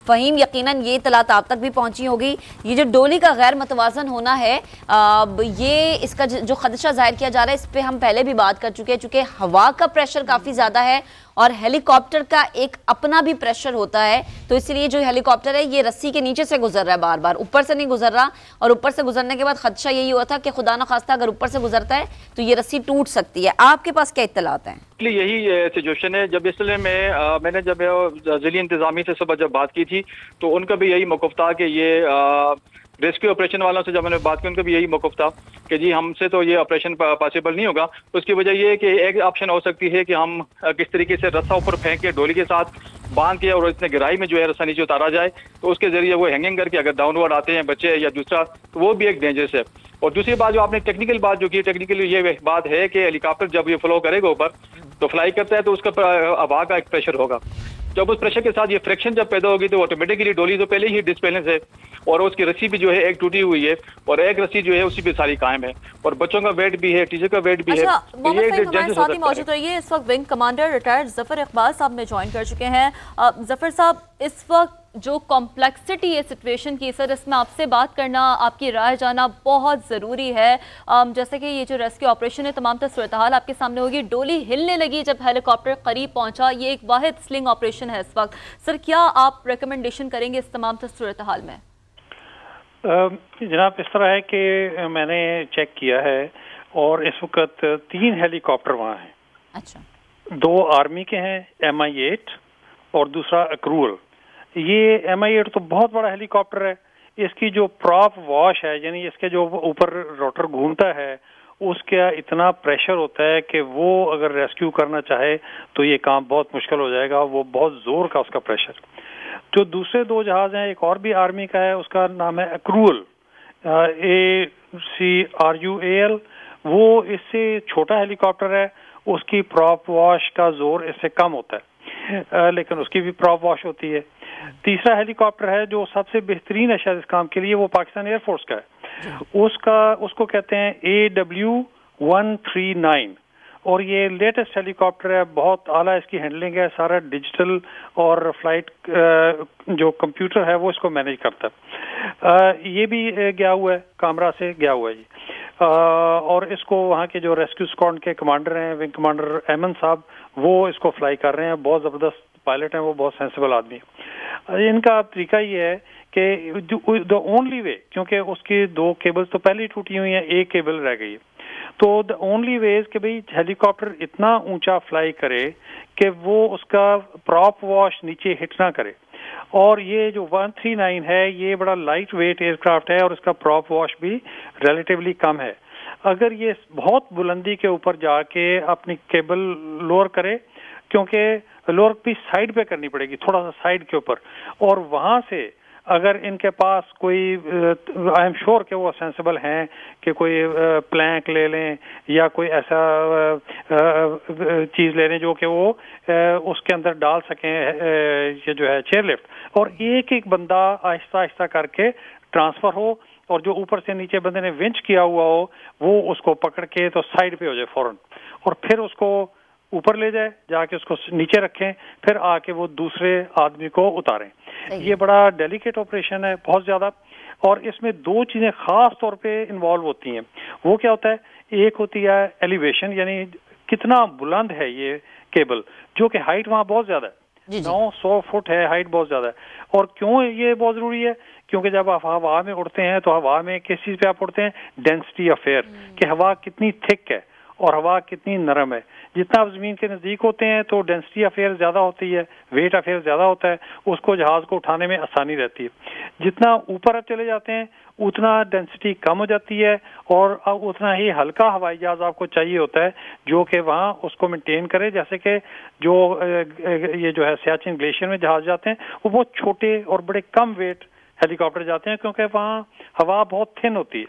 فہیم یقیناً یہ اطلاعات آپ تک بھی پہنچی ہوگی، یہ جو ڈولی کا غیر متوازن ہونا ہے یہ اس کا جو خدشہ ظاہر کیا جا رہا ہے اس پہ ہم پہلے بھی بات کر چکے ہیں، چونکہ ہوا کا پریشر کافی زیادہ ہے اور ہیلی کاپٹر کا ایک اپنا بھی پریشر ہوتا ہے، تو اس لیے جو ہیلی کاپٹر ہے یہ رسی کے نیچے سے گزر رہا ہے، بار بار اوپر سے نہیں گزر رہا، اور اوپر سے گزرنے کے بعد خدشہ یہی ہوا تھا کہ خدا نخواستہ اگر اوپر سے گزرتا ہے تو یہ رسی ٹوٹ سکتی ہے۔ آپ کے پاس کیا اطلاعات ہیں؟ یہی سچویشن ہے۔ جب اس سلسلے میں نے جب ضلعی انتظامیہ سے صبح جب بات کی تھی تو ان کا بھی یہی موقف تھا کہ یہ ریسکیو آپریشن والوں سے جب میں نے بات کی ان کا بھی یہی موقف تھا کہ جی ہم سے تو یہ آپریشن پاسبل نہیں ہوگا۔ اس کی وجہ یہ ہے کہ ایک آپشن ہو سکتی ہے کہ ہم کس طریقے سے رسا اوپر پھینک کے ڈولی کے ساتھ باندھ کے اور اتنے گہرائی میں جو ہے رسا نیچے اتارا جائے تو اس کے ذریعے وہ ہینگنگ کر کے اگر ڈاؤن ورڈ آتے ہیں بچے یا دوسرا تو وہ بھی ایک ڈینجرس ہے۔ اور دوسری بات جو آپ نے ٹیکنیکل بات جو کی، ٹیکنیکلی یہ بات ہے کہ ہیلی کاپٹر جب یہ فلو کرے گا اوپر تو فلائی کرتا ہے تو اس کا ہوا کا ایک پریشر ہوگا، جب اس پریشر کے ساتھ یہ فریکشن جب پیدا ہوگی تو آٹومیٹکلی ڈولی تو پہلے ہی ڈسبیلنس ہے اور اس کی رسی بھی جو ہے ایک ٹوٹی ہوئی ہے اور ایک رسی جو ہے اسی پہ ساری قائم ہے اور بچوں کا ویٹ بھی ہے، ٹیچر کا ویٹ بھی ہے۔ محمد فہیم ہمارے ساتھ ہی موجود رہیے، اس وقت ونگ کمانڈر ریٹائرڈ ظفر اقبال صاحب میں جوائن کر چکے ہیں۔ ظفر صاحب، اس وقت جو کمپلیکسٹی ہے سچویشن کی، سر اس میں آپ سے بات کرنا، آپ کی رائے جانا بہت ضروری ہے۔ جیسے کہ یہ جو ریسکیو آپریشن ہے تمام تر صورتحال آپ کے سامنے ہوگی، ڈولی ہلنے لگی جب ہیلی کاپٹر قریب پہنچا، یہ ایک واحد سلنگ آپریشن ہے اس وقت۔ سر کیا آپ ریکمنڈیشن کریں گے اس تمام تر صورتحال میں؟ جناب اس طرح ہے کہ میں نے چیک کیا ہے اور اس وقت 3 ہیلی کاپٹر وہاں ہیں۔ اچھا، 2 آرمی کے ہیں MI-8 اور دوسرا اکرول۔ یہ MI-8 تو بہت بڑا ہیلی کاپٹر ہے، اس کی جو پراپ واش ہے یعنی اس کے جو اوپر روٹر گھومتا ہے اس کا اتنا پریشر ہوتا ہے کہ وہ اگر ریسکیو کرنا چاہے تو یہ کام بہت مشکل ہو جائے گا، وہ بہت زور کا اس کا پریشر۔ جو دوسرے 2 جہاز ہیں، ایک اور بھی آرمی کا ہے، اس کا نام ہے اکرول ACRUAL، وہ اس سے چھوٹا ہیلی کاپٹر ہے، اس کی پراپ واش کا زور اس سے کم ہوتا ہے لیکن اس کی بھی پراپ واش ہوتی ہے۔ تیسرا ہیلی کاپٹر ہے جو سب سے بہترین ہے شاید اس کام کے لیے، وہ پاکستان ایئر فورس کا ہے، اس کو کہتے ہیں AW139 اور یہ لیٹسٹ ہیلی کاپٹر ہے، بہت اعلیٰ اس کی ہینڈلنگ ہے، سارا ڈیجیٹل اور فلائٹ جو کمپیوٹر ہے وہ اس کو مینیج کرتا ہے۔ یہ بھی گیا ہوا ہے، کامرا سے گیا ہوا ہے جی، اور اس کو وہاں کے جو ریسکیو اسکواڈ کے کمانڈر ہیں، ونگ کمانڈر ایمن صاحب، وہ اس کو فلائی کر رہے ہیں، بہت زبردست پائلٹ ہیں، وہ بہت سینسیبل آدمی ہیں۔ ان کا طریقہ یہ ہے کہ دا اونلی وے، کیونکہ اس کی 2 کیبلز تو پہلے ہی ٹوٹی ہوئی ہیں، ایک کیبل رہ گئی ہے، تو دا اونلی وے کہ بھئی ہیلی کاپٹر اتنا اونچا فلائی کرے کہ وہ اس کا پراپ واش نیچے ہٹ نہ کرے، اور یہ جو 139 ہے یہ بڑا لائٹ ویٹ ایئر کرافٹ ہے اور اس کا پراپ واش بھی ریلیٹیولی کم ہے۔ اگر یہ بہت بلندی کے اوپر جا کے اپنی کیبل لوور کرے، کیونکہ لوور پیس سائڈ پہ کرنی پڑے گی، تھوڑا سا سائڈ کے اوپر، اور وہاں سے اگر ان کے پاس کوئی آئی ایم شور کہ وہ سینسیبل ہیں کہ کوئی پلینک لے لیں یا کوئی ایسا چیز لے لیں جو کہ وہ اس کے اندر ڈال سکیں، یہ جو ہے چیئر لفٹ، اور ایک ایک بندہ آہستہ آہستہ کر کے ٹرانسفر ہو، اور جو اوپر سے نیچے بندے نے ونچ کیا ہوا ہو وہ اس کو پکڑ کے تو سائڈ پہ ہو جائے فوراً، اور پھر اس کو اوپر لے جائے، جا کے اس کو نیچے رکھیں، پھر آ کے وہ دوسرے آدمی کو اتاریں۔ یہ بڑا ڈیلیکیٹ آپریشن ہے بہت زیادہ، اور اس میں 2 چیزیں خاص طور پہ انوالو ہوتی ہیں۔ وہ کیا ہوتا ہے؟ ایک ہوتی ہے ایلیویشن، یعنی کتنا بلند ہے یہ کیبل، جو کہ ہائٹ وہاں بہت زیادہ ہے، 900 فٹ ہے، ہائٹ بہت زیادہ ہے۔ اور کیوں یہ بہت ضروری ہے؟ کیونکہ جب آپ ہوا میں اڑتے ہیں تو ہوا میں کس چیز پہ آپ اڑتے ہیں؟ ڈینسٹی آف ایئر، کہ ہوا کتنی تھک ہے اور ہوا کتنی نرم ہے۔ جتنا آپ زمین کے نزدیک ہوتے ہیں تو ڈینسٹی آف ایئر زیادہ ہوتی ہے، ویٹ آف ایئر زیادہ ہوتا ہے، اس کو جہاز کو اٹھانے میں آسانی رہتی ہے۔ جتنا اوپر آپ چلے جاتے ہیں اتنا ڈینسٹی کم ہو جاتی ہے اور اتنا ہی ہلکا ہوائی جہاز آپ کو چاہیے ہوتا ہے جو کہ وہاں اس کو مینٹین کرے۔ جیسے کہ جو یہ جو ہے سیاچن گلیشیئر میں جہاز جاتے ہیں وہ بہت چھوٹے اور بڑے کم ویٹ ہیلی کاپٹر جاتے ہیں، کیونکہ وہاں ہوا بہت تھن ہوتی ہے،